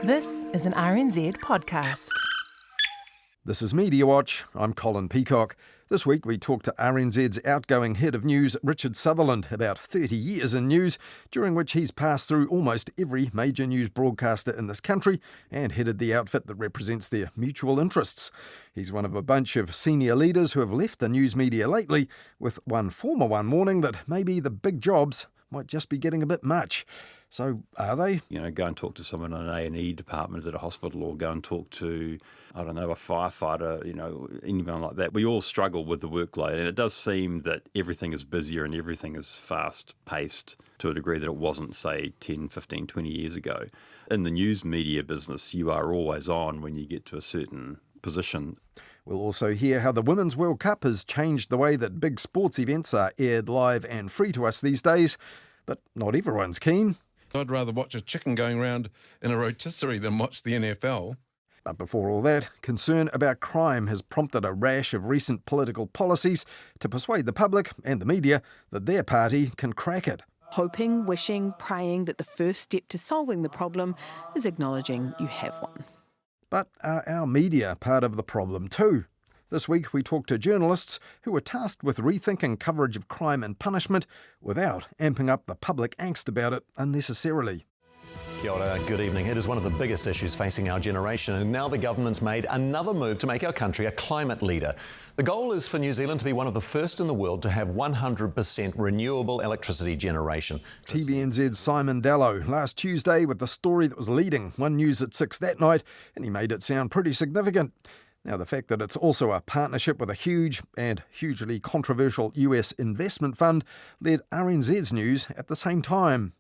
This is an RNZ podcast. This is Mediawatch. I'm Colin Peacock. This week we talked to RNZ's outgoing head of news, Richard Sutherland, about 30 years in news, during which he's passed through almost every major news broadcaster in this country and headed the outfit that represents their mutual interests. He's one of a bunch of senior leaders who have left the news media lately, with one former one warning that maybe the big jobs might just be getting a bit much. So, are they? Go and talk to someone in an A&E department at a hospital, or go and talk to, a firefighter, anyone like that. We all struggle with the workload, and it does seem that everything is busier and everything is fast-paced to a degree that it wasn't, say, 10, 15, 20 years ago. In the news media business, you are always on when you get to a certain position. We'll also hear how the Women's World Cup has changed the way that big sports events are aired live and free to us these days. But not everyone's keen. I'd rather watch a chicken going round in a rotisserie than watch the NFL. But before all that, concern about crime has prompted a rash of recent political policies to persuade the public and the media that their party can crack it. Hoping, wishing, praying that the first step to solving the problem is acknowledging you have one. But are our media part of the problem too? This week we talked to journalists who were tasked with rethinking coverage of crime and punishment without amping up the public angst about it unnecessarily. Kia ora, good evening. It is one of the biggest issues facing our generation, and now the government's made another move to make our country a climate leader. The goal is for New Zealand to be one of the first in the world to have 100% renewable electricity generation. TVNZ's Simon Dallow last Tuesday with the story that was leading One News at 6 that night, and he made it sound pretty significant. Now, the fact that it's also a partnership with a huge and hugely controversial US investment fund led RNZ's news at the same time.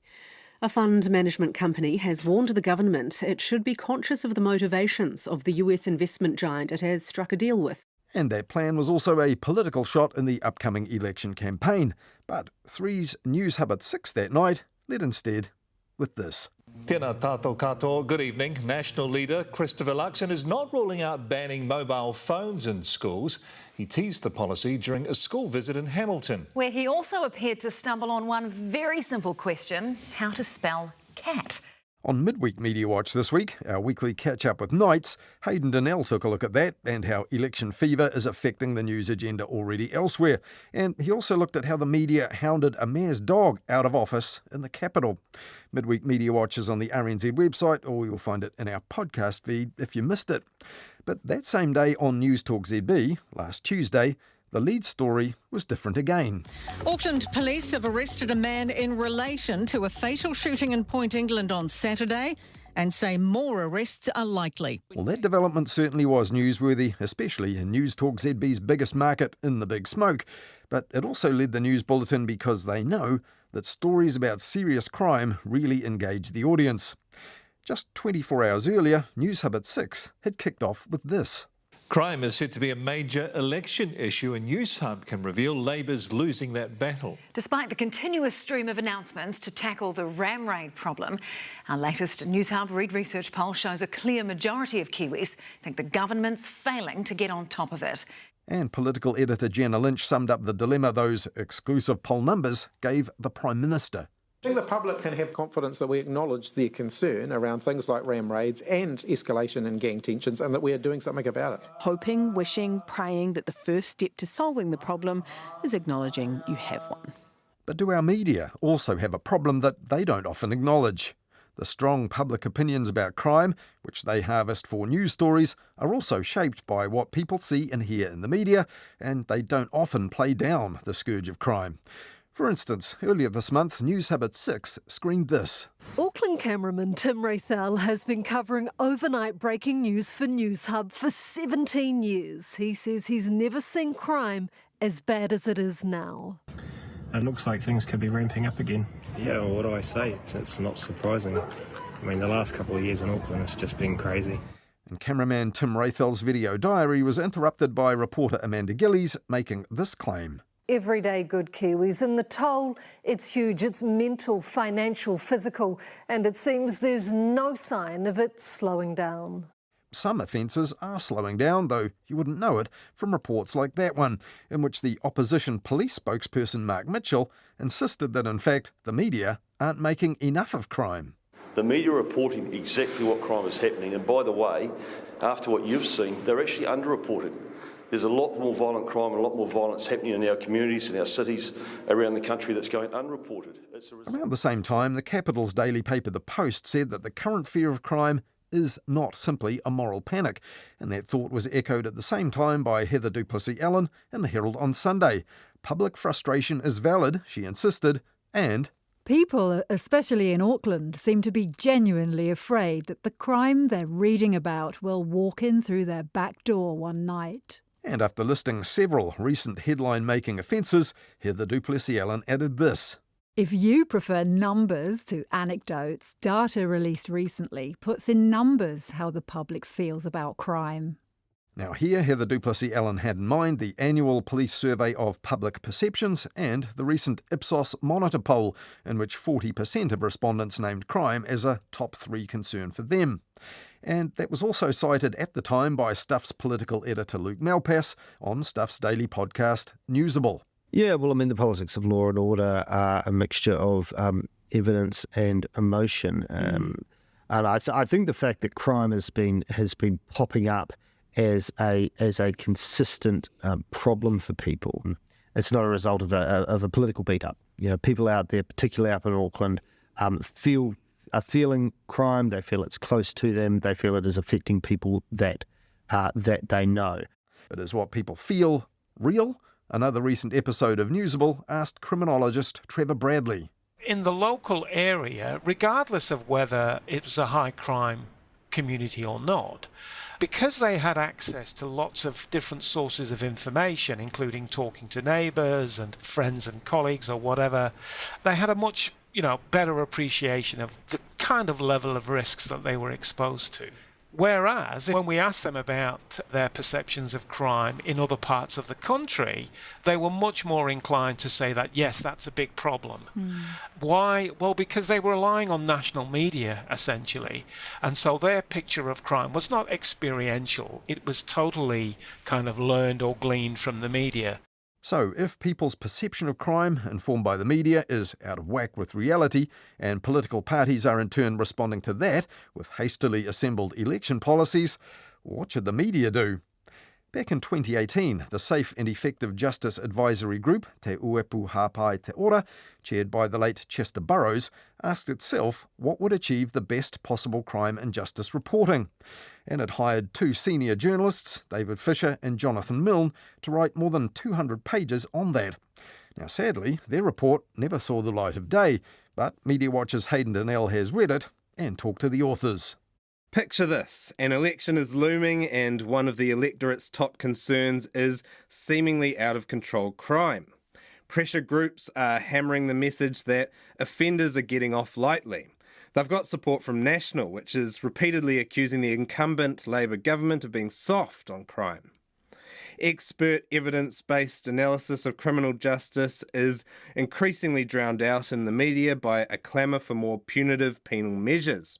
A fund management company has warned the government it should be conscious of the motivations of the US investment giant it has struck a deal with. And that plan was also a political shot in the upcoming election campaign. But 3's News Hub at 6 that night led instead with this. Tēnā tātou katoa, good evening. National leader Christopher Luxon is not ruling out banning mobile phones in schools. He teased the policy during a school visit in Hamilton, where he also appeared to stumble on one very simple question: how to spell cat. On Midweek Mediawatch this week, our weekly catch-up with Knights, Hayden Donnell took a look at that and how election fever is affecting the news agenda already elsewhere. And he also looked at how the media hounded a mayor's dog out of office in the capital. Midweek Mediawatch is on the RNZ website, or you'll find it in our podcast feed if you missed it. But that same day on News Talk ZB, last Tuesday, the lead story was different again. Auckland police have arrested a man in relation to a fatal shooting in Point England on Saturday and say more arrests are likely. Well, that development certainly was newsworthy, especially in News Talk ZB's biggest market in the big smoke. But it also led the news bulletin because they know that stories about serious crime really engage the audience. Just 24 hours earlier, News Hub at 6 had kicked off with this. Crime is said to be a major election issue, and News Hub can reveal Labour's losing that battle. Despite the continuous stream of announcements to tackle the ram raid problem, our latest News Hub Read Research poll shows a clear majority of Kiwis think the government's failing to get on top of it. And political editor Jenna Lynch summed up the dilemma those exclusive poll numbers gave the Prime Minister. I think the public can have confidence that we acknowledge their concern around things like ram raids and escalation in gang tensions, and that we are doing something about it. Hoping, wishing, praying that the first step to solving the problem is acknowledging you have one. But do our media also have a problem that they don't often acknowledge? The strong public opinions about crime, which they harvest for news stories, are also shaped by what people see and hear in the media, and they don't often play down the scourge of crime. For instance, earlier this month, News Hub at 6 screened this. Auckland cameraman Tim Rathel has been covering overnight breaking news for News Hub for 17 years. He says he's never seen crime as bad as it is now. It looks like things could be ramping up again. Yeah, well, what do I say? It's not surprising. I mean, the last couple of years in Auckland, it's just been crazy. And cameraman Tim Rathel's video diary was interrupted by reporter Amanda Gillies making this claim. Everyday good Kiwis, and the toll, it's huge. It's mental, financial, physical, and it seems there's no sign of it slowing down. Some offences are slowing down, though you wouldn't know it from reports like that one, in which the opposition police spokesperson Mark Mitchell insisted that in fact the media aren't making enough of crime. The media are reporting exactly what crime is happening, and by the way, after what you've seen, they're actually underreporting. There's a lot more violent crime and a lot more violence happening in our communities, in our cities around the country that's going unreported. Around the same time, the capital's daily paper The Post said that the current fear of crime is not simply a moral panic, and that thought was echoed at the same time by Heather du Plessis-Allen in the Herald on Sunday. Public frustration is valid, she insisted, and people, especially in Auckland, seem to be genuinely afraid that the crime they're reading about will walk in through their back door one night. And after listing several recent headline-making offences, Heather du Plessis-Allen added this. If you prefer numbers to anecdotes, data released recently puts in numbers how the public feels about crime. Now here, Heather du Plessis-Allen had in mind the annual police survey of public perceptions and the recent Ipsos Monitor poll, in which 40% of respondents named crime as a top 3 concern for them. And that was also cited at the time by Stuff's political editor Luke Malpass on Stuff's daily podcast, Newsable. Yeah, well, I mean, the politics of law and order are a mixture of evidence and emotion. And I think the fact that crime has been popping up as a consistent problem for people, it's not a result of a political beat-up. You know, people out there, particularly up in Auckland, are feeling crime. They feel it's close to them. They feel it is affecting people that they know. But is what people feel real? Another recent episode of Newsable asked criminologist Trevor Bradley. In the local area, regardless of whether it was a high crime community or not, because they had access to lots of different sources of information, including talking to neighbours and friends and colleagues or whatever, they had a much better appreciation of the kind of level of risks that they were exposed to. Whereas when we asked them about their perceptions of crime in other parts of the country, they were much more inclined to say that, yes, that's a big problem. Why? Well, because they were relying on national media, essentially. And so their picture of crime was not experiential. It was totally kind of learned or gleaned from the media. So, if people's perception of crime, informed by the media, is out of whack with reality, and political parties are in turn responding to that with hastily assembled election policies, what should the media do? Back in 2018, the Safe and Effective Justice Advisory Group, Te Uepu Hapai Te Ora, chaired by the late Chester Burrows, asked itself what would achieve the best possible crime and justice reporting. And it hired 2 senior journalists, David Fisher and Jonathan Milne, to write more than 200 pages on that. Now sadly, their report never saw the light of day, but Mediawatch's Hayden Donnell has read it and talked to the authors. Picture this, an election is looming and one of the electorate's top concerns is seemingly out of control crime. Pressure groups are hammering the message that offenders are getting off lightly. They've got support from National, which is repeatedly accusing the incumbent Labour government of being soft on crime. Expert evidence-based analysis of criminal justice is increasingly drowned out in the media by a clamour for more punitive penal measures.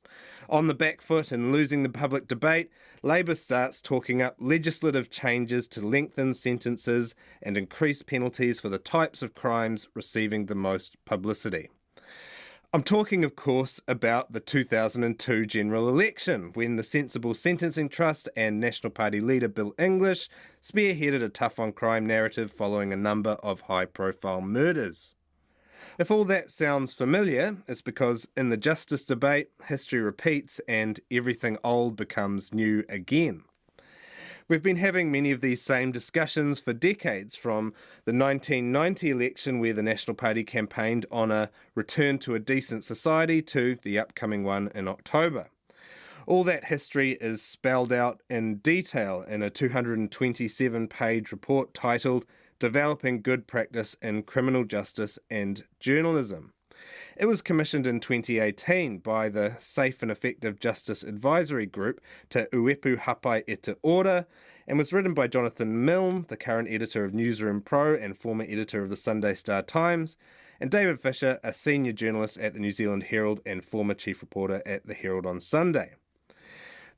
On the back foot and losing the public debate, Labour starts talking up legislative changes to lengthen sentences and increase penalties for the types of crimes receiving the most publicity. I'm talking, of course, about the 2002 general election, when the Sensible Sentencing Trust and National Party leader Bill English spearheaded a tough-on-crime narrative following a number of high-profile murders. If all that sounds familiar, it's because in the justice debate, history repeats and everything old becomes new again. We've been having many of these same discussions for decades, from the 1990 election where the National Party campaigned on a return to a decent society to the upcoming one in October. All that history is spelled out in detail in a 227-page report titled Developing Good Practice in Criminal Justice and Journalism. It was commissioned in 2018 by the Safe and Effective Justice Advisory Group, Te Uepu Hapai Te Ora, and was written by Jonathan Milne, the current editor of Newsroom Pro and former editor of the Sunday Star Times, and David Fisher, a senior journalist at the New Zealand Herald and former chief reporter at the Herald on Sunday.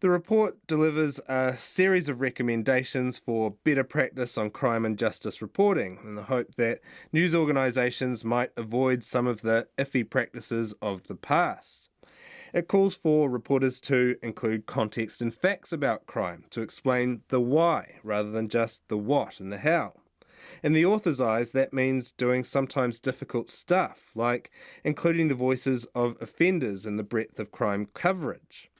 The report delivers a series of recommendations for better practice on crime and justice reporting, in the hope that news organisations might avoid some of the iffy practices of the past. It calls for reporters to include context and facts about crime, to explain the why rather than just the what and the how. In the author's eyes, that means doing sometimes difficult stuff, like including the voices of offenders in the breadth of crime coverage.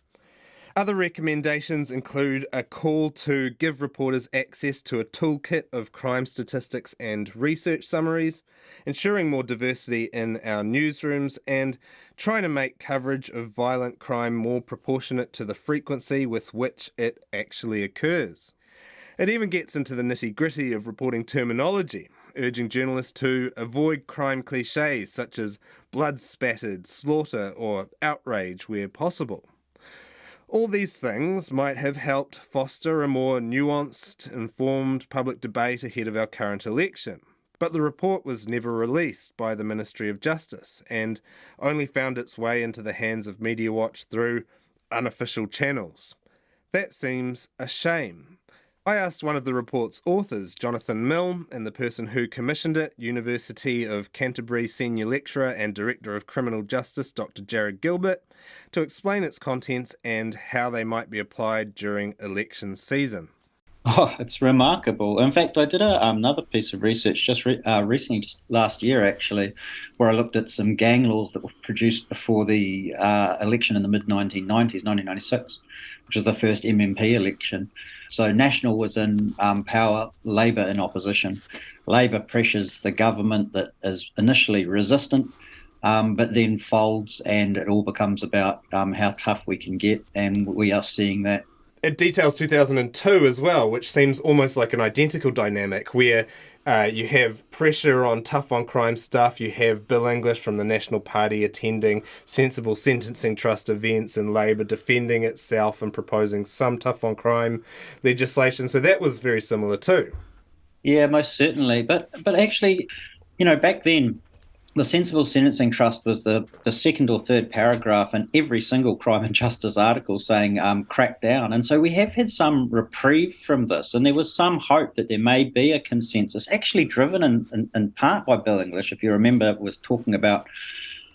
Other recommendations include a call to give reporters access to a toolkit of crime statistics and research summaries, ensuring more diversity in our newsrooms, and trying to make coverage of violent crime more proportionate to the frequency with which it actually occurs. It even gets into the nitty-gritty of reporting terminology, urging journalists to avoid crime cliches such as blood spattered, slaughter, or outrage where possible. All these things might have helped foster a more nuanced, informed public debate ahead of our current election. But the report was never released by the Ministry of Justice and only found its way into the hands of Mediawatch through unofficial channels. That seems a shame. I asked one of the report's authors, Jonathan Mill, and the person who commissioned it, University of Canterbury Senior Lecturer and Director of Criminal Justice, Dr. Jared Gilbert, to explain its contents and how they might be applied during election season. Oh, it's remarkable. In fact, I did another piece of research just recently, just last year actually, where I looked at some gang laws that were produced before the election in the mid-1990s, 1996, which was the first MMP election. So National was in power, Labor in opposition. Labor pressures the government that is initially resistant, but then folds, and it all becomes about how tough we can get, and we are seeing that. It details 2002 as well, which seems almost like an identical dynamic where you have pressure on tough on crime stuff, you have Bill English from the National Party attending sensible sentencing trust events, and Labor defending itself and proposing some tough on crime legislation. So that was very similar too. Yeah, most certainly. But actually, back then, the Sensible Sentencing Trust was the second or third paragraph in every single crime and justice article saying crackdown. And so we have had some reprieve from this. And there was some hope that there may be a consensus, actually driven in part by Bill English, if you remember, was talking about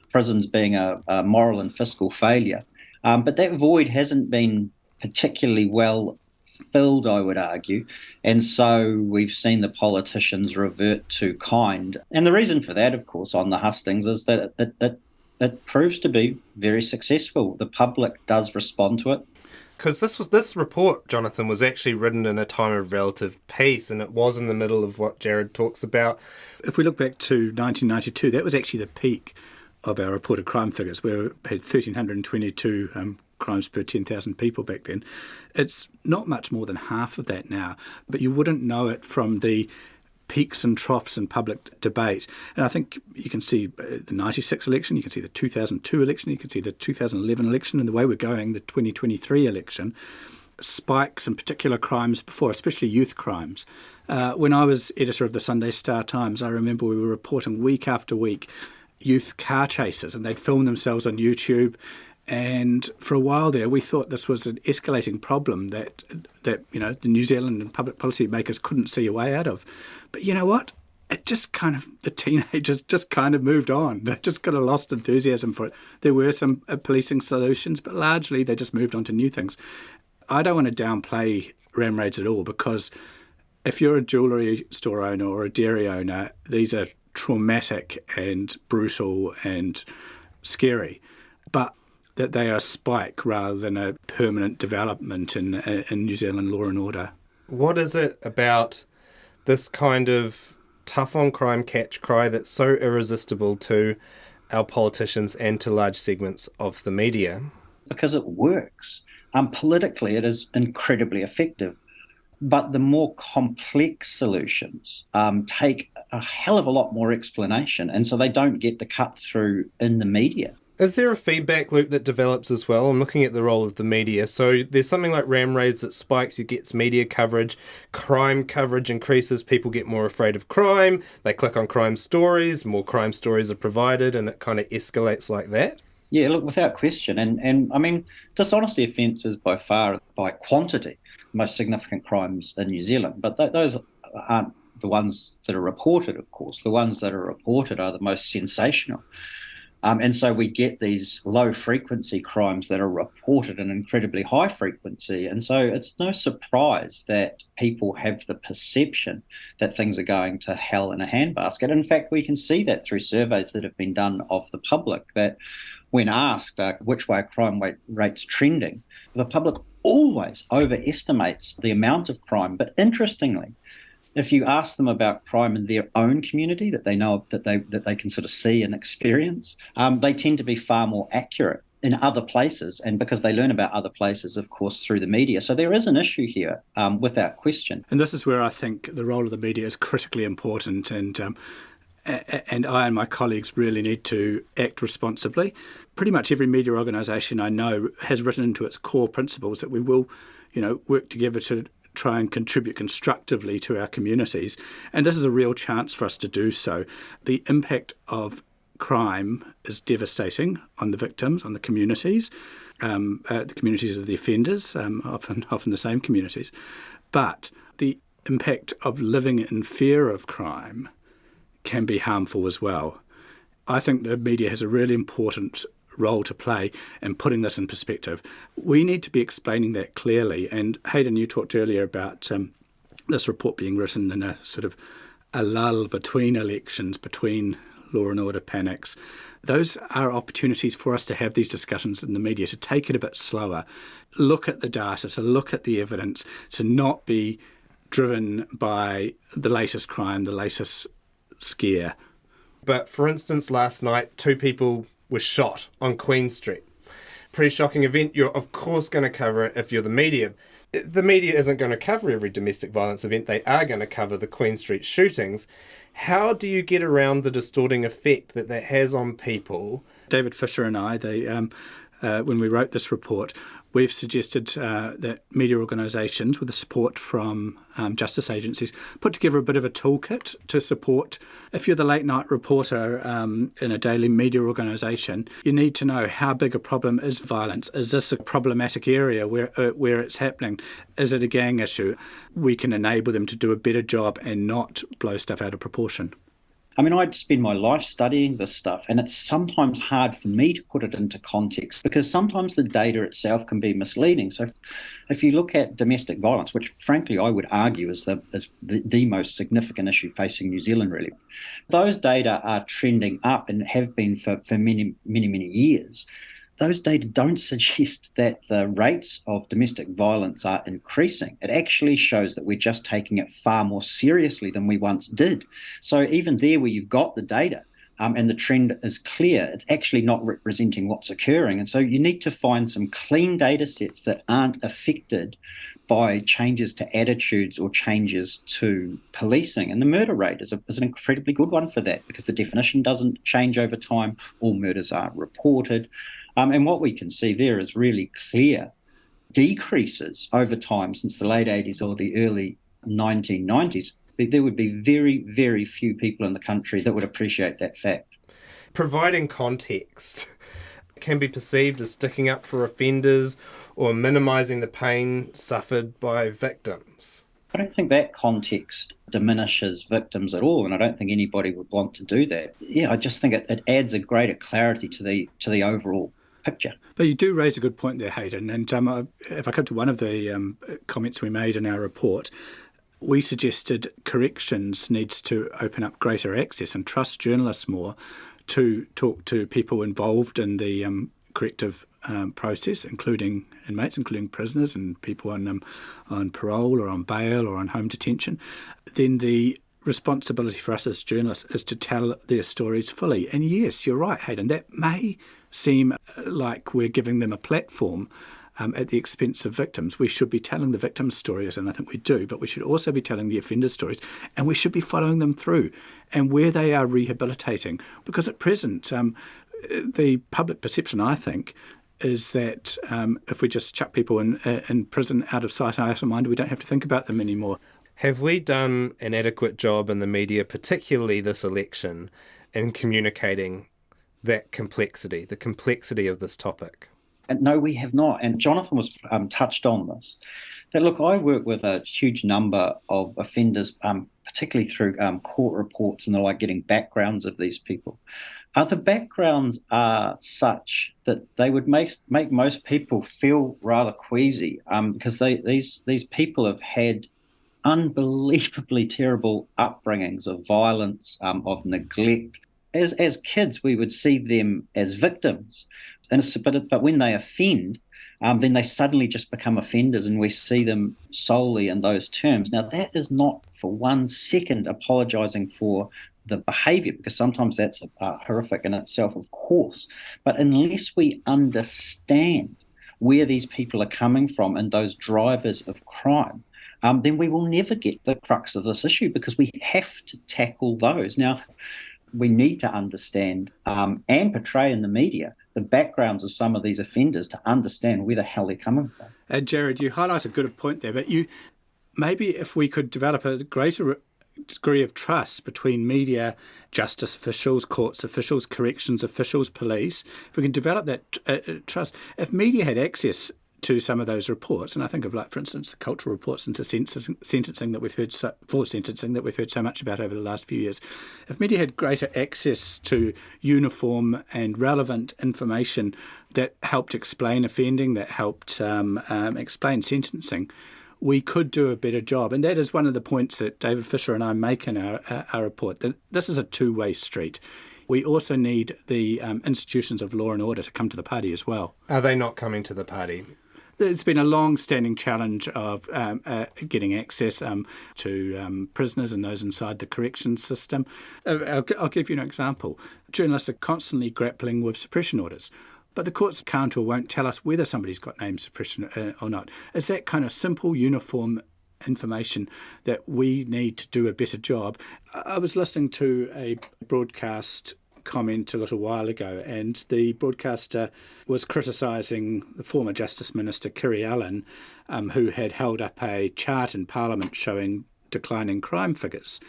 prisons being a moral and fiscal failure. But that void hasn't been particularly well filled, I would argue. And so we've seen the politicians revert to kind. And the reason for that, of course, on the hustings is that it proves to be very successful. The public does respond to it. Because this report, Jonathan, was actually written in a time of relative peace, and it was in the middle of what Jared talks about. If we look back to 1992, that was actually the peak of our reported crime figures. We had 1,322 crimes per 10,000 people back then. It's not much more than half of that now, but you wouldn't know it from the peaks and troughs in public debate. And I think you can see the 96 election, you can see the 2002 election, you can see the 2011 election, and the way we're going, the 2023 election, spikes in particular crimes before, especially youth crimes. When I was editor of the Sunday Star-Times, I remember we were reporting week after week youth car chases, and they'd film themselves on YouTube. And for a while there, we thought this was an escalating problem that the New Zealand and public policy makers couldn't see a way out of. But you know what? It just kind of, the teenagers just kind of moved on. They just kind of lost enthusiasm for it. There were some policing solutions, but largely they just moved on to new things. I don't want to downplay ram raids at all, because if you're a jewellery store owner or a dairy owner, these are traumatic and brutal and scary. But that they are a spike rather than a permanent development in New Zealand law and order. What is it about this kind of tough on crime catch cry that's so irresistible to our politicians and to large segments of the media? Because it works. Politically, it is incredibly effective. But the more complex solutions take a hell of a lot more explanation, and so they don't get the cut through in the media. Is there a feedback loop that develops as well? I'm looking at the role of the media. So there's something like ram raids that spikes, you get media coverage, crime coverage increases, people get more afraid of crime, they click on crime stories, more crime stories are provided, and it kind of escalates like that? Yeah, look, without question. And I mean, dishonesty offence is by far, by quantity, the most significant crimes in New Zealand. But those aren't the ones that are reported, of course. The ones that are reported are the most sensational. And so we get these low frequency crimes that are reported in incredibly high frequency. And so it's no surprise that people have the perception that things are going to hell in a handbasket. In fact, we can see that through surveys that have been done of the public, that when asked which way crime rate's trending, the public always overestimates the amount of crime. But interestingly, if you ask them about crime in their own community that they know that they can sort of see and experience, they tend to be far more accurate in other places, and because they learn about other places, of course, through the media. So there is an issue here, without question. And this is where I think the role of the media is critically important, and I and my colleagues really need to act responsibly. Pretty much every media organisation I know has written into its core principles that we will, work together to try and contribute constructively to our communities. And this is a real chance for us to do so. The impact of crime is devastating on the victims, on the communities of the offenders, often the same communities. But the impact of living in fear of crime can be harmful as well. I think the media has a really important role to play in putting this in perspective. We need to be explaining that clearly. And Hayden, you talked earlier about this report being written in a sort of a lull between elections, between law and order panics. Those are opportunities for us to have these discussions in the media, to take it a bit slower, look at the data, to look at the evidence, to not be driven by the latest crime, the latest scare. But for instance, last night, 2 people were shot on Queen Street. Pretty shocking event. You're of course going to cover it if you're the media. The media isn't going to cover every domestic violence event. They are going to cover the Queen Street shootings. How do you get around the distorting effect that has on people? David Fisher and I, when we wrote this report, we've suggested that media organisations, with the support from justice agencies, put together a bit of a toolkit to support. If you're the late night reporter in a daily media organisation, you need to know how big a problem is violence. Is this a problematic area where it's happening? Is it a gang issue? We can enable them to do a better job and not blow stuff out of proportion. I mean, I'd spend my life studying this stuff, and it's sometimes hard for me to put it into context because sometimes the data itself can be misleading. So if you look at domestic violence, which frankly I would argue is the most significant issue facing New Zealand, really, those data are trending up and have been for many, many, many years. Those data don't suggest that the rates of domestic violence are increasing. It actually shows that we're just taking it far more seriously than we once did. So even there where you've got the data and the trend is clear, it's actually not representing what's occurring. And so you need to find some clean data sets that aren't affected by changes to attitudes or changes to policing. And the murder rate is an incredibly good one for that because the definition doesn't change over time. All murders are reported. And what we can see there is really clear decreases over time since the late 80s or the early 1990s. There would be very, very few people in the country that would appreciate that fact. Providing context can be perceived as sticking up for offenders or minimising the pain suffered by victims. I don't think that context diminishes victims at all, and I don't think anybody would want to do that. Yeah, I just think it adds a greater clarity to the overall picture. But you do raise a good point there, Hayden. And if I come to one of the comments we made in our report, we suggested corrections needs to open up greater access and trust journalists more to talk to people involved in the corrective process, including inmates, including prisoners and people on parole or on bail or on home detention. Then the responsibility for us as journalists is to tell their stories fully. And yes, you're right, Hayden, that may seem like we're giving them a platform at the expense of victims. We should be telling the victims' stories, and I think we do, but we should also be telling the offenders' stories, and we should be following them through and where they are rehabilitating. Because at present, the public perception, I think, is that if we just chuck people in prison out of sight and out of mind, we don't have to think about them anymore. Have we done an adequate job in the media, particularly this election, in communicating that complexity, the complexity of this topic? And no, we have not. And Jonathan was touched on this. That, look, I work with a huge number of offenders, particularly through court reports and the like, getting backgrounds of these people. The backgrounds are such that they would make most people feel rather queasy because these people have had unbelievably terrible upbringings of violence, of neglect. As kids, we would see them as victims, but when they offend, then they suddenly just become offenders, and we see them solely in those terms. Now, that is not for 1 second apologising for the behaviour, because sometimes that's horrific in itself, of course. But unless we understand where these people are coming from and those drivers of crime, then we will never get the crux of this issue, because we have to tackle those. Now, we need to understand and portray in the media the backgrounds of some of these offenders to understand where the hell they're coming from. Jared, you highlight a good point there, but maybe if we could develop a greater degree of trust between media, justice officials, courts officials, corrections officials, police, if we can develop that trust. If media had access to some of those reports, and I think of, like, for instance, the cultural reports into sentencing that we've heard so much about over the last few years. If media had greater access to uniform and relevant information that helped explain offending, that helped explain sentencing, we could do a better job. And that is one of the points that David Fisher and I make in our report, that this is a two-way street. We also need the institutions of law and order to come to the party as well. Are they not coming to the party? It's been a long-standing challenge of getting access to prisoners and those inside the corrections system. I'll give you an example. Journalists are constantly grappling with suppression orders, but the courts can't or won't tell us whether somebody's got name suppression or not. It's that kind of simple, uniform information that we need to do a better job. I was listening to a broadcast comment a little while ago, and the broadcaster was criticising the former Justice Minister Kiri Allen, who had held up a chart in Parliament showing declining crime figures.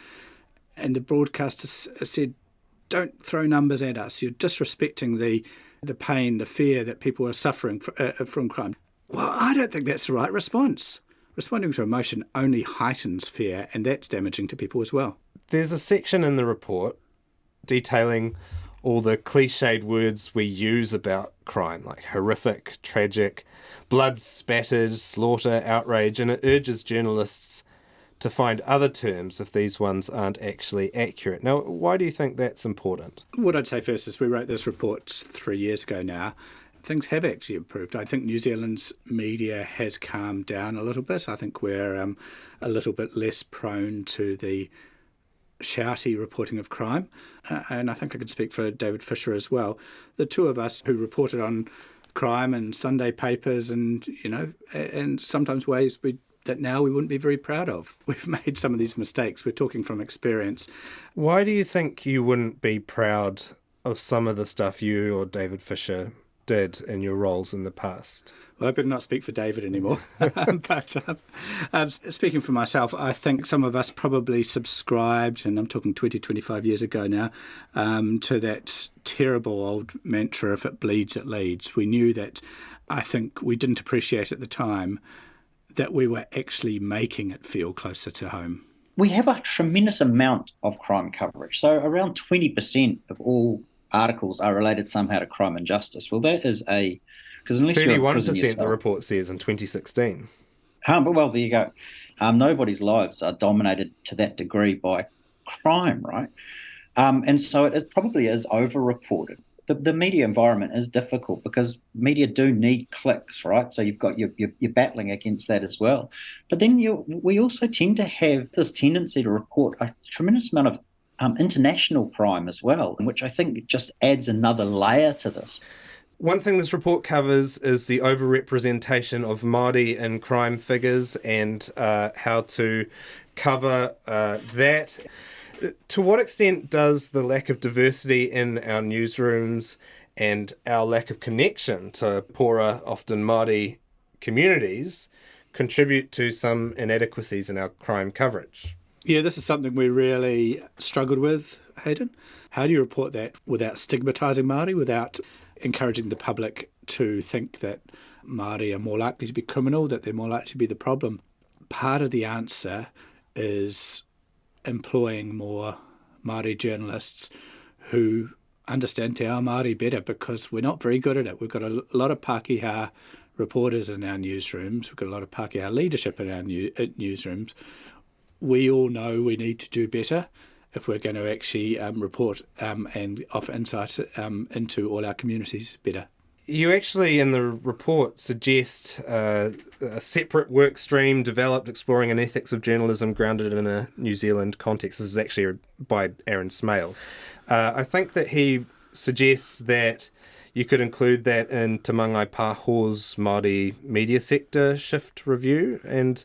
And the broadcaster said, "Don't throw numbers at us. You're disrespecting the pain, the fear that people are suffering from crime." Well, I don't think that's the right response. Responding to emotion only heightens fear, and that's damaging to people as well. There's a section in the report detailing all the cliched words we use about crime, like horrific, tragic, blood spattered, slaughter, outrage, and it urges journalists to find other terms if these ones aren't actually accurate. Now, why do you think that's important? What I'd say first is we wrote this report 3 years ago now. Things have actually improved. I think New Zealand's media has calmed down a little bit. I think we're a little bit less prone to the shouty reporting of crime. And I think I could speak for David Fisher as well. The two of us who reported on crime in Sunday papers and, and sometimes ways that now we wouldn't be very proud of. We've made some of these mistakes. We're talking from experience. Why do you think you wouldn't be proud of some of the stuff you or David Fisher did in your roles in the past? Well, I better not speak for David anymore. But speaking for myself, I think some of us probably subscribed, and I'm talking 20, 25 years ago now, to that terrible old mantra, if it bleeds, it leads. We knew that. I think we didn't appreciate at the time that we were actually making it feel closer to home. We have a tremendous amount of crime coverage. So around 20% of all articles are related somehow to crime and justice. Well, that is because unless 31% the report says in 2016. But well, there you go. Nobody's lives are dominated to that degree by crime, right? And so it probably is over-reported. The media environment is difficult because media do need clicks, right? So you're battling against that as well. But then we also tend to have this tendency to report a tremendous amount of international crime as well, which I think just adds another layer to this. One thing this report covers is the overrepresentation of Māori in crime figures and how to cover that. To what extent does the lack of diversity in our newsrooms and our lack of connection to poorer, often Māori communities contribute to some inadequacies in our crime coverage? Yeah, this is something we really struggled with, Hayden. How do you report that without stigmatising Māori, without encouraging the public to think that Māori are more likely to be criminal, that they're more likely to be the problem. Part of the answer is employing more Māori journalists who understand Te Ao Māori better, because we're not very good at it. We've got a lot of Pākehā reporters in our newsrooms. We've got a lot of Pākehā leadership in our newsrooms. We all know we need to do better if we're going to actually report and offer insights into all our communities better. You actually, in the report, suggest a separate work stream developed exploring an ethics of journalism grounded in a New Zealand context. This is actually by Aaron Smale. I think that he suggests that you could include that in Te Mangai Pāho's Māori media sector shift review, and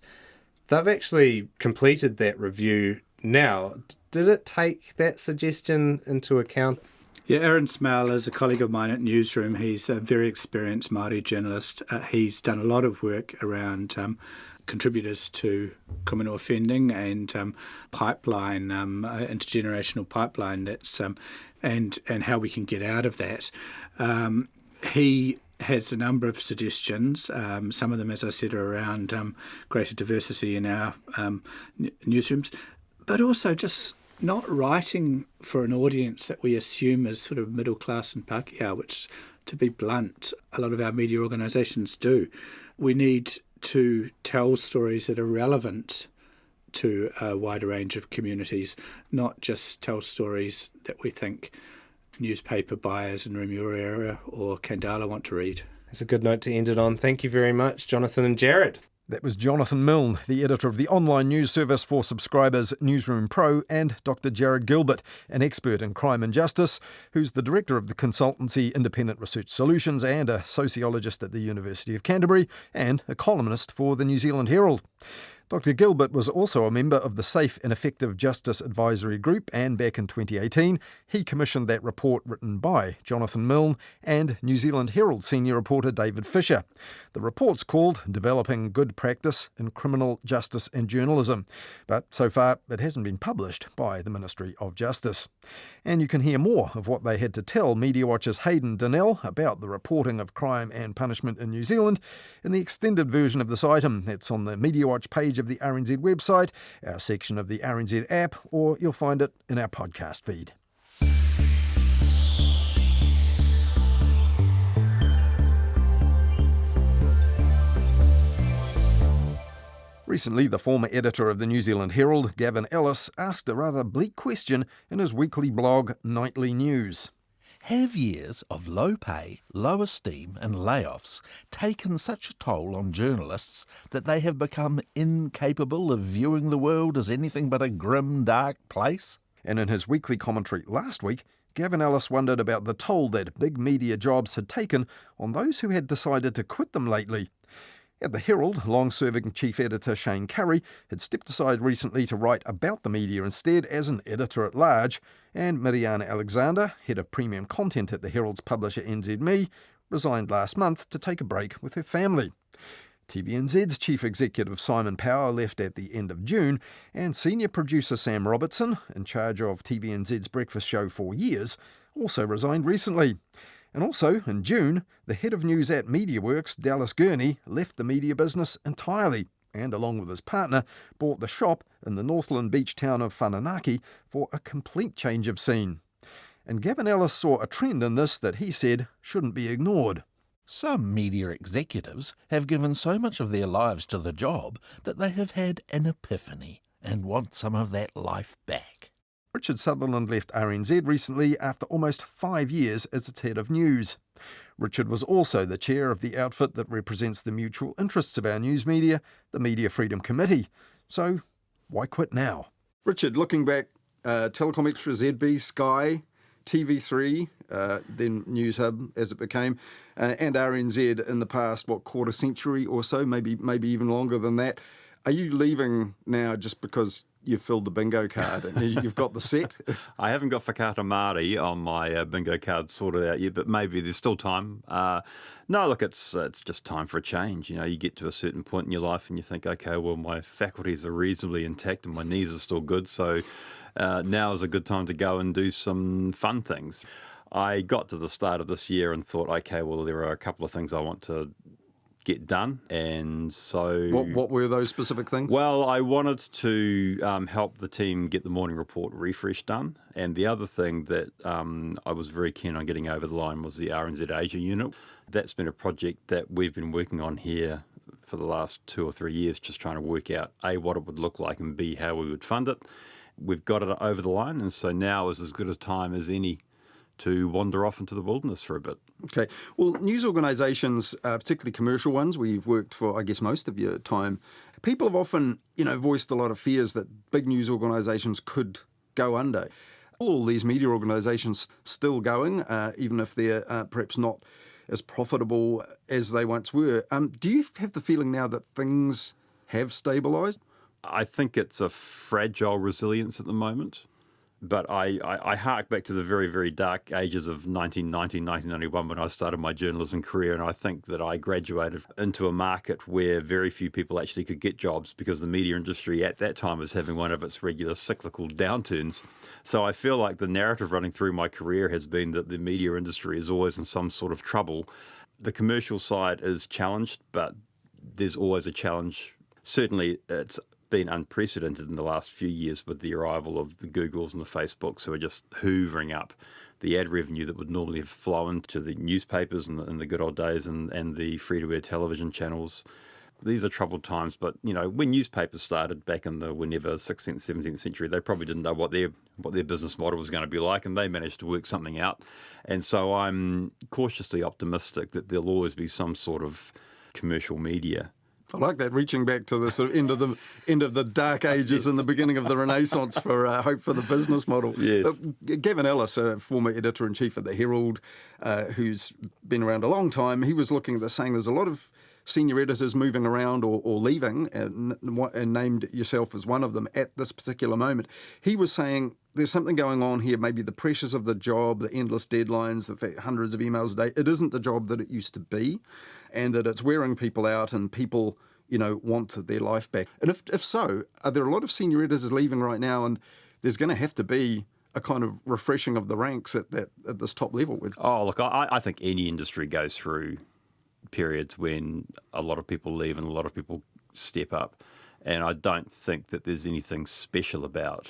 they've actually completed that review now. Did it take that suggestion into account? Yeah, Aaron Smale is a colleague of mine at Newsroom. He's a very experienced Māori journalist. He's done a lot of work around contributors to criminal offending and pipeline, intergenerational pipeline. That's and how we can get out of that. He has a number of suggestions. Some of them, as I said, are around greater diversity in our newsrooms, but also just not writing for an audience that we assume is sort of middle class and Pākehā, which, to be blunt, a lot of our media organisations do. We need to tell stories that are relevant to a wider range of communities, not just tell stories that we think newspaper buyers in Remuera area or Kandala want to read. That's a good note to end it on. Thank you very much, Jonathan and Jared. That was Jonathan Milne, the editor of the online news service for subscribers Newsroom Pro, and Dr. Jared Gilbert, an expert in crime and justice, who's the director of the consultancy Independent Research Solutions and a sociologist at the University of Canterbury and a columnist for the New Zealand Herald. Dr. Gilbert was also a member of the Safe and Effective Justice Advisory Group, and back in 2018 he commissioned that report written by Jonathan Milne and New Zealand Herald senior reporter David Fisher. The report's called Developing Good Practice in Criminal Justice and Journalism, but so far it hasn't been published by the Ministry of Justice. And you can hear more of what they had to tell Mediawatch's Hayden Donnell about the reporting of crime and punishment in New Zealand in the extended version of this item. That's on the Mediawatch page of the RNZ website, our section of the RNZ app, or you'll find it in our podcast feed. Recently, the former editor of the New Zealand Herald, Gavin Ellis, asked a rather bleak question in his weekly blog, Nightly News. Have years of low pay, low esteem and layoffs taken such a toll on journalists that they have become incapable of viewing the world as anything but a grim, dark place? And in his weekly commentary last week, Gavin Ellis wondered about the toll that big media jobs had taken on those who had decided to quit them lately. At the Herald, long-serving chief editor Shane Curry had stepped aside recently to write about the media instead as an editor-at-large, and Miriana Alexander, head of premium content at the Herald's publisher NZME, resigned last month to take a break with her family. TVNZ's chief executive Simon Power left at the end of June, and senior producer Sam Robertson, in charge of TVNZ's breakfast show for years, also resigned recently. And also, in June, the head of news at MediaWorks, Dallas Gurney, left the media business entirely and, along with his partner, bought the shop in the Northland beach town of Whananaki for a complete change of scene. And Gavin Ellis saw a trend in this that he said shouldn't be ignored. Some media executives have given so much of their lives to the job that they have had an epiphany and want some of that life back. Richard Sutherland left RNZ recently after almost 5 years as its head of news. Richard was also the chair of the outfit that represents the mutual interests of our news media, the Media Freedom Committee. So, why quit now? Richard, looking back, Telecom Extra, ZB, Sky, TV3, then News Hub as it became, and RNZ in the past, quarter century or so, maybe even longer than that. Are you leaving now just because you've filled the bingo card and you've got the set? I haven't got Whakaata Māori on my bingo card sorted out yet, but maybe there's still time. No, look, it's just time for a change. You know, you get to a certain point in your life and you think, okay, well, my faculties are reasonably intact and my knees are still good, so now is a good time to go and do some fun things. I got to the start of this year and thought, okay, well, there are a couple of things I want to get done. And so... What were those specific things? Well, I wanted to help the team get the morning report refresh done. And the other thing that I was very keen on getting over the line was the RNZ Asia unit. That's been a project that we've been working on here for the last 2 or 3 years, just trying to work out, A, what it would look like, and B, how we would fund it. We've got it over the line, and so now is as good a time as any to wander off into the wilderness for a bit. Okay. Well, news organisations, particularly commercial ones, where you've worked for, I guess, most of your time, people have often, voiced a lot of fears that big news organisations could go under. All these media organisations still going, even if they're perhaps not as profitable as they once were. Do you have the feeling now that things have stabilised? I think it's a fragile resilience at the moment. But I hark back to the very, very dark ages of 1990, 1991 when I started my journalism career, and I think that I graduated into a market where very few people actually could get jobs because the media industry at that time was having one of its regular cyclical downturns. So I feel like the narrative running through my career has been that the media industry is always in some sort of trouble. The commercial side is challenged, but there's always a challenge. Certainly it's been unprecedented in the last few years with the arrival of the Googles and the Facebooks who are just hoovering up the ad revenue that would normally have flown to the newspapers in the good old days and the free-to-air television channels. These are troubled times, but when newspapers started back in the 16th, 17th century, they probably didn't know what their business model was going to be like, and they managed to work something out. And so I'm cautiously optimistic that there'll always be some sort of commercial media. I like that, reaching back to the sort of end of the dark ages and the beginning of the Renaissance for hope for the business model. Yes. Gavin Ellis, a former editor-in-chief at the Herald, who's been around a long time, he was looking at this saying there's a lot of senior editors moving around or leaving, and named yourself as one of them at this particular moment. He was saying there's something going on here, maybe the pressures of the job, the endless deadlines, the fact hundreds of emails a day. It isn't the job that it used to be, and that it's wearing people out and people, want their life back. And if so, are there a lot of senior editors leaving right now, and there's going to have to be a kind of refreshing of the ranks at this top level? Oh, look, I think any industry goes through periods when a lot of people leave and a lot of people step up. And I don't think that there's anything special about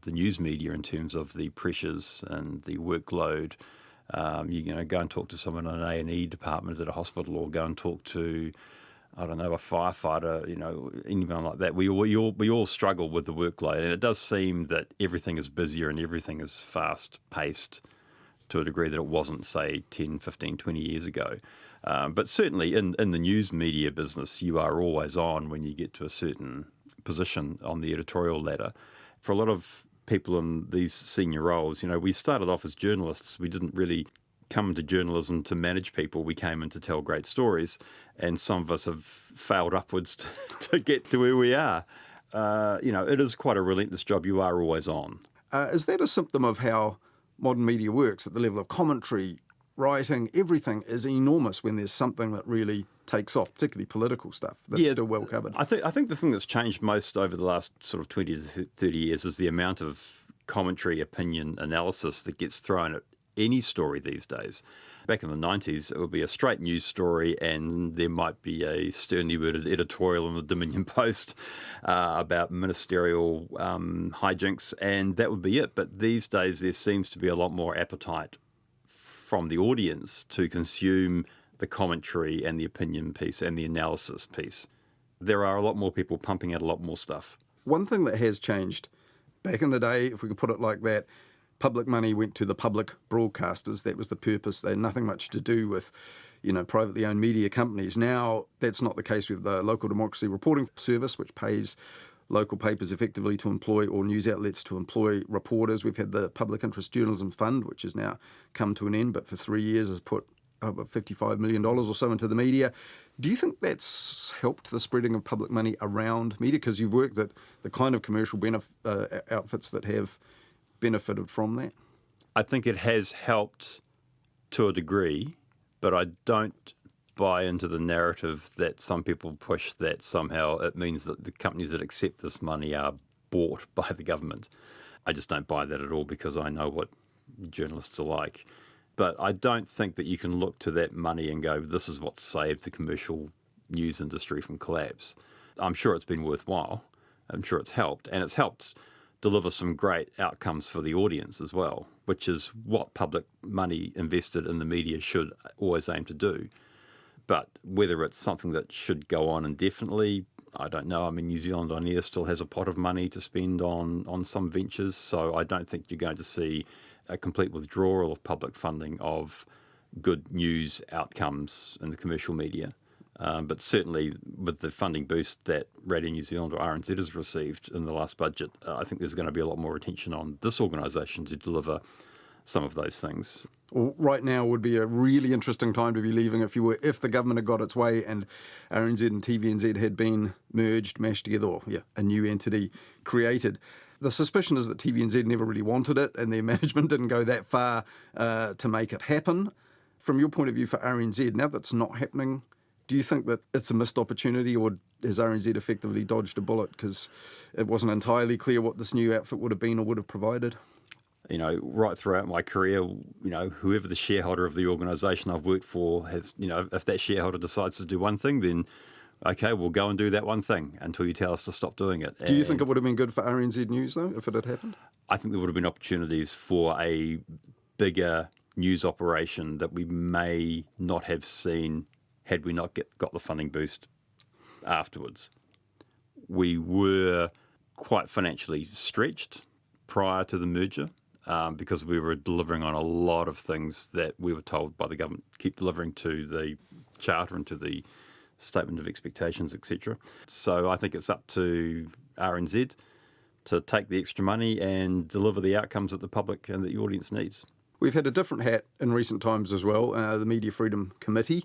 the news media in terms of the pressures and the workload. Go and talk to someone in an A&E department at a hospital, or go and talk to, a firefighter, anyone like that. We all struggle with the workload, and it does seem that everything is busier and everything is fast-paced to a degree that it wasn't, say, 10, 15, 20 years ago. But certainly in the news media business, you are always on when you get to a certain position on the editorial ladder. For a lot of people in these senior roles, we started off as journalists. We didn't really come into journalism to manage people. We came in to tell great stories, and some of us have failed upwards to get to where we are. It is quite a relentless job. You are always on. Is that a symptom of how modern media works at the level of commentary, writing? Everything is enormous when there's something that really takes off, particularly political stuff that's still well covered. I think the thing that's changed most over the last sort of 20 to 30 years is the amount of commentary, opinion, analysis that gets thrown at any story these days. Back in the 90s, it would be a straight news story, and there might be a sternly worded editorial in the Dominion Post about ministerial hijinks, and that would be it. But these days, there seems to be a lot more appetite from the audience to consume the commentary and the opinion piece and the analysis piece. There are a lot more people pumping out a lot more stuff. One thing that has changed, back in the day, if we can put it like that, public money went to the public broadcasters. That was the purpose. They had nothing much to do with, privately owned media companies. Now, that's not the case with the Local Democracy Reporting Service, which pays local papers effectively to employ, or news outlets to employ reporters. We've had the Public Interest Journalism Fund, which has now come to an end, but for 3 years has put $55 million or so into the media. Do you think that's helped the spreading of public money around media? Because you've worked at the kind of commercial outfits that have benefited from that. I think it has helped to a degree, but I don't buy into the narrative that some people push that somehow it means that the companies that accept this money are bought by the government. I just don't buy that at all, because I know what journalists are like. But I don't think that you can look to that money and go, this is what saved the commercial news industry from collapse. I'm sure it's been worthwhile. I'm sure it's helped. And it's helped deliver some great outcomes for the audience as well, which is what public money invested in the media should always aim to do. But whether it's something that should go on indefinitely, I don't know. I mean, New Zealand On Air still has a pot of money to spend on some ventures, so I don't think you're going to see a complete withdrawal of public funding of good news outcomes in the commercial media. But certainly with the funding boost that Radio New Zealand or RNZ has received in the last budget, I think there's going to be a lot more attention on this organisation to deliver some of those things. Well, right now would be a really interesting time to be leaving if the government had got its way and RNZ and TVNZ had been merged, mashed together, or a new entity created. The suspicion is that TVNZ never really wanted it and their management didn't go that far to make it happen. From your point of view for RNZ, now that's not happening, do you think that it's a missed opportunity, or has RNZ effectively dodged a bullet because it wasn't entirely clear what this new outfit would have been or would have provided? You know, right throughout my career, whoever the shareholder of the organisation I've worked for has, if that shareholder decides to do one thing, then okay, we'll go and do that one thing until you tell us to stop doing it. Do you think it would have been good for RNZ News, though, if it had happened? I think there would have been opportunities for a bigger news operation that we may not have seen had we not got the funding boost afterwards. We were quite financially stretched prior to the merger because we were delivering on a lot of things that we were told by the government, keep delivering to the charter and to the statement of expectations, etc. So I think it's up to RNZ to take the extra money and deliver the outcomes that the public and the audience needs. We've had a different hat in recent times as well, the Media Freedom Committee,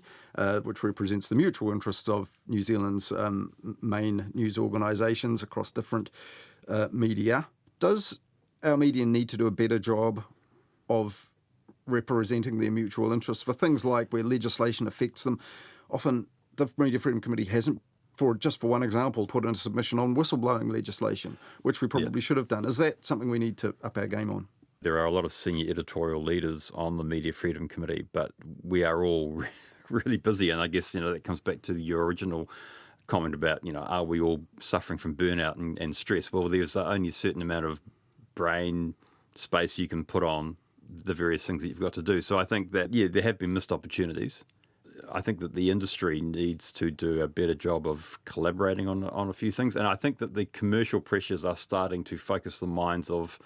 which represents the mutual interests of New Zealand's main news organisations across different media. Does our media need to do a better job of representing their mutual interests for things like where legislation affects them? Often the Media Freedom Committee hasn't, for one example, put in a submission on whistleblowing legislation, which we probably should have done. Is that something we need to up our game on? There are a lot of senior editorial leaders on the Media Freedom Committee, but we are all really busy. And I guess, that comes back to your original comment about, are we all suffering from burnout and stress? Well, there's only a certain amount of brain space you can put on the various things that you've got to do. So I think that, there have been missed opportunities. I think that the industry needs to do a better job of collaborating on a few things. And I think that the commercial pressures are starting to focus the minds of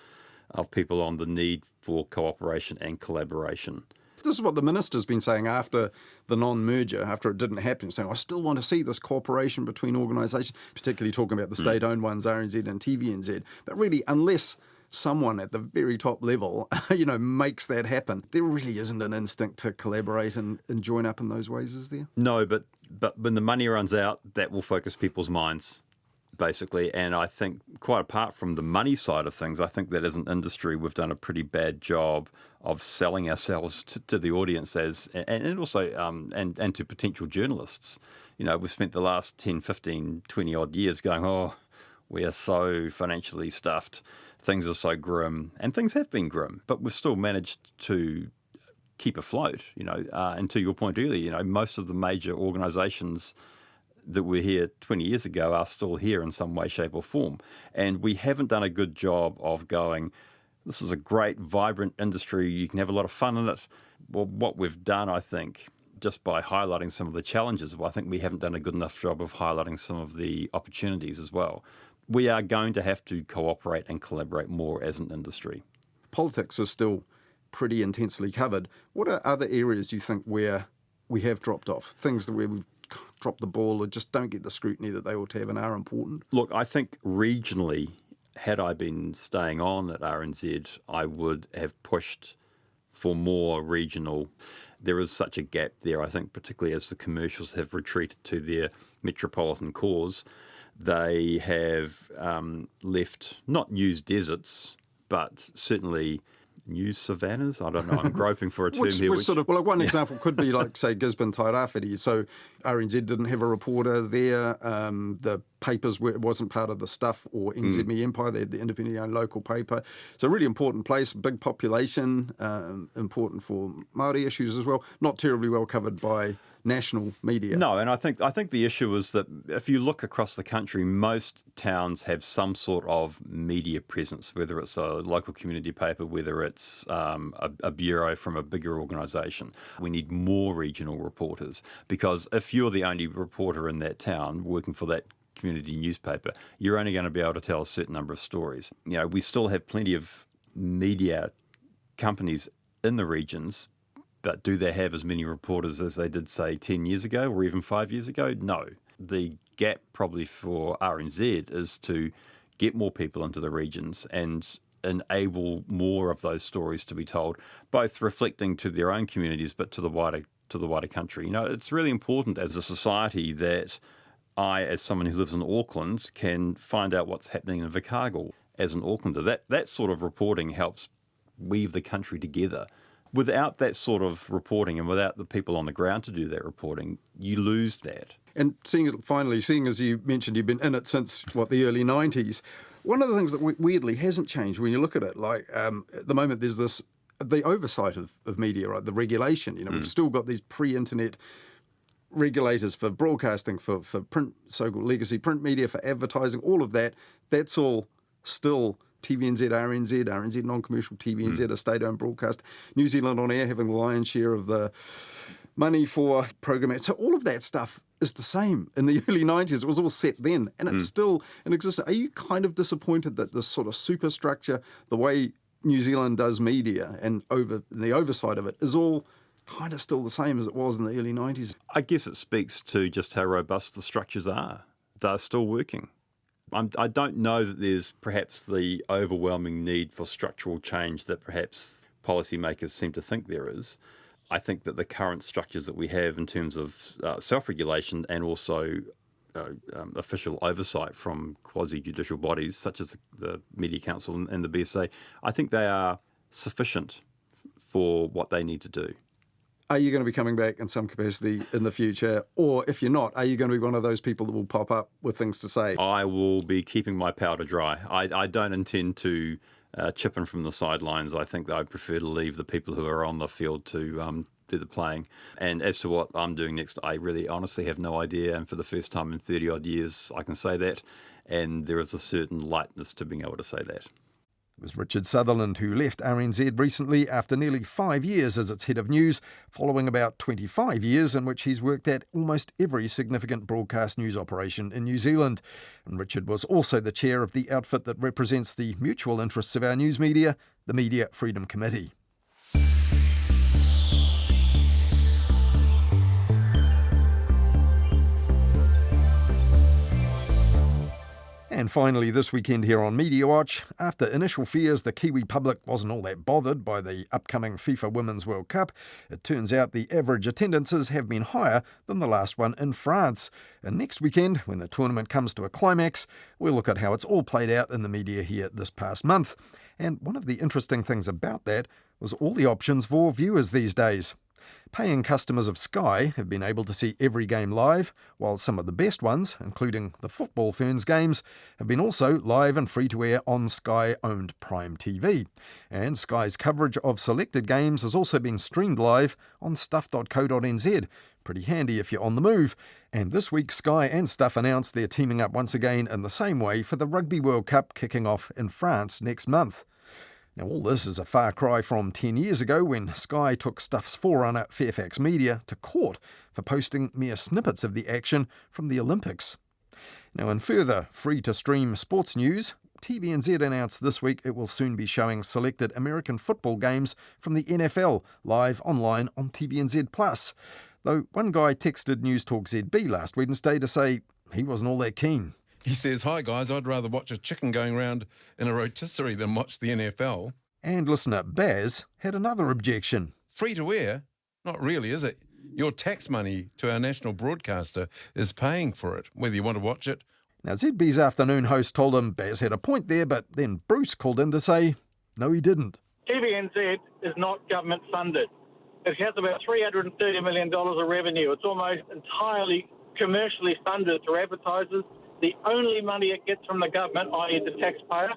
people on the need for cooperation and collaboration. This is what the minister's been saying after the non-merger, after it didn't happen, saying, I still want to see this cooperation between organisations, particularly talking about the state-owned ones, RNZ and TVNZ. But really, unless someone at the very top level, makes that happen, there really isn't an instinct to collaborate and join up in those ways, is there? No, but when the money runs out, that will focus people's minds, basically. And I think, quite apart from the money side of things, I think that as an industry, we've done a pretty bad job of selling ourselves to the audience and also and to potential journalists. We've spent the last 10, 15, 20 odd years going, we are so financially stuffed. Things are so grim, and things have been grim, but we've still managed to keep afloat, and to your point earlier, most of the major organisations that were here 20 years ago are still here in some way, shape or form. And we haven't done a good job of going, this is a great, vibrant industry, you can have a lot of fun in it. Well, what we've done, I think, just by highlighting some of the challenges, I think we haven't done a good enough job of highlighting some of the opportunities as well. We are going to have to cooperate and collaborate more as an industry. Politics is still pretty intensely covered. What are other areas you think where we have dropped off? Things where we've dropped the ball or just don't get the scrutiny that they ought to have and are important? Look, I think regionally, had I been staying on at RNZ, I would have pushed for more regional. There is such a gap there, I think, particularly as the commercials have retreated to their metropolitan cores. They have left not news deserts, but certainly news savannas. I don't know, I'm groping for a term here. Which sort of, well, one example could be like, say, Gisborne Tairāwhiti. So RNZ didn't have a reporter there. The papers wasn't part of the Stuff or NZME Empire. They had the independently owned local paper. It's a really important place, big population, important for Māori issues as well. Not terribly well covered by national media. No, and I think the issue is that if you look across the country, most towns have some sort of media presence, whether it's a local community paper, whether it's a bureau from a bigger organisation. We need more regional reporters, because if you're the only reporter in that town working for that community newspaper, you're only going to be able to tell a certain number of stories. You know, we still have plenty of media companies in the regions, but do they have as many reporters as they did, say, 10 years ago or even 5 years ago? No. The gap probably for RNZ is to get more people into the regions and enable more of those stories to be told, both reflecting to their own communities but to the wider country. You know, it's really important as a society that I, as someone who lives in Auckland, can find out what's happening in Invercargill as an Aucklander. That sort of reporting helps weave the country together. Without that sort of reporting and without the people on the ground to do that reporting, you lose that. And seeing as you mentioned you've been in it since, the early 90s, one of the things that weirdly hasn't changed when you look at it, like at the moment there's the oversight of media, right? The regulation. You know, we've still got these pre-internet regulators for broadcasting, for print, so-called legacy print media, for advertising, all of that. That's all still TVNZ, RNZ non-commercial TVNZ, a state-owned broadcast. New Zealand On Air having the lion's share of the money for programming. So all of that stuff is the same. In the early 90s, it was all set then, and it's still in existence. Are you kind of disappointed that this sort of superstructure, the way New Zealand does media and the oversight of it, is all kind of still the same as it was in the early 90s? I guess it speaks to just how robust the structures are. They're still working. I don't know that there's perhaps the overwhelming need for structural change that perhaps policymakers seem to think there is. I think that the current structures that we have in terms of self-regulation and also official oversight from quasi-judicial bodies such as the Media Council and the BSA, I think they are sufficient for what they need to do. Are you going to be coming back in some capacity in the future? Or if you're not, are you going to be one of those people that will pop up with things to say? I will be keeping my powder dry. I don't intend to chip in from the sidelines. I think that I prefer to leave the people who are on the field to do the playing. And as to what I'm doing next, I really honestly have no idea. And for the first time in 30-odd years, I can say that. And there is a certain lightness to being able to say that. It was Richard Sutherland who left RNZ recently after nearly 5 years as its head of news, following about 25 years in which he's worked at almost every significant broadcast news operation in New Zealand. And Richard was also the chair of the outfit that represents the mutual interests of our news media, the Media Freedom Committee. And finally, this weekend here on Mediawatch, after initial fears the Kiwi public wasn't all that bothered by the upcoming FIFA Women's World Cup, it turns out the average attendances have been higher than the last one in France. And next weekend, when the tournament comes to a climax, we'll look at how it's all played out in the media here this past month. And one of the interesting things about that was all the options for viewers these days. Paying customers of Sky have been able to see every game live, while some of the best ones, including the Football Ferns games, have been also live and free-to-air on Sky-owned Prime TV. And Sky's coverage of selected games has also been streamed live on stuff.co.nz. Pretty handy if you're on the move. And this week, Sky and Stuff announced they're teaming up once again in the same way for the Rugby World Cup kicking off in France next month. Now, all this is a far cry from 10 years ago when Sky took Stuff's forerunner, Fairfax Media, to court for posting mere snippets of the action from the Olympics. Now, in further free-to-stream sports news, TVNZ announced this week it will soon be showing selected American football games from the NFL live online on TVNZ+. Though one guy texted News Talk ZB last Wednesday to say he wasn't all that keen. He says, "Hi guys, I'd rather watch a chicken going round in a rotisserie than watch the NFL." And listener Baz had another objection. Free to air? Not really, is it? Your tax money to our national broadcaster is paying for it, whether you want to watch it. Now, ZB's afternoon host told him Baz had a point there, but then Bruce called in to say, no, he didn't. TVNZ is not government funded. It has about $330 million of revenue. It's almost entirely commercially funded through advertisers. The only money it gets from the government, i.e. the taxpayer,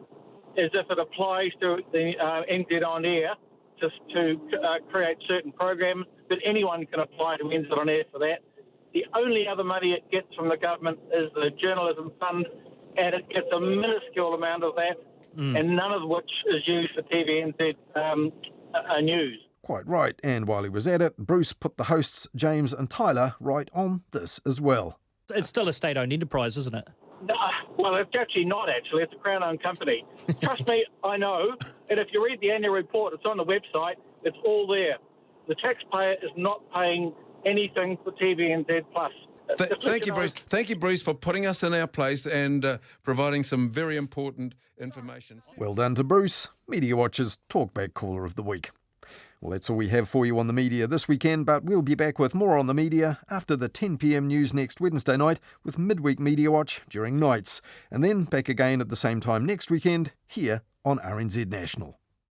is if it applies to the NZ On Air to create certain programs, but anyone can apply to NZ On Air for that. The only other money it gets from the government is the journalism fund, and it gets a minuscule amount of that, and none of which is used for TVNZ news. Quite right, and while he was at it, Bruce put the hosts, James and Tyler, right on this as well. It's still a state-owned enterprise, isn't it? No, well, it's actually not, actually. It's a Crown-owned company. Trust me, I know. And if you read the annual report, it's on the website. It's all there. The taxpayer is not paying anything for TVNZ+. Thank you, Bruce. Thank you, Bruce, for putting us in our place and providing some very important information. Well done to Bruce, Mediawatch's Talkback Caller of the Week. Well, that's all we have for you on the media this weekend, but we'll be back with more on the media after the 10 p.m. news next Wednesday night with Midweek Media Watch during nights, and then back again at the same time next weekend here on RNZ National.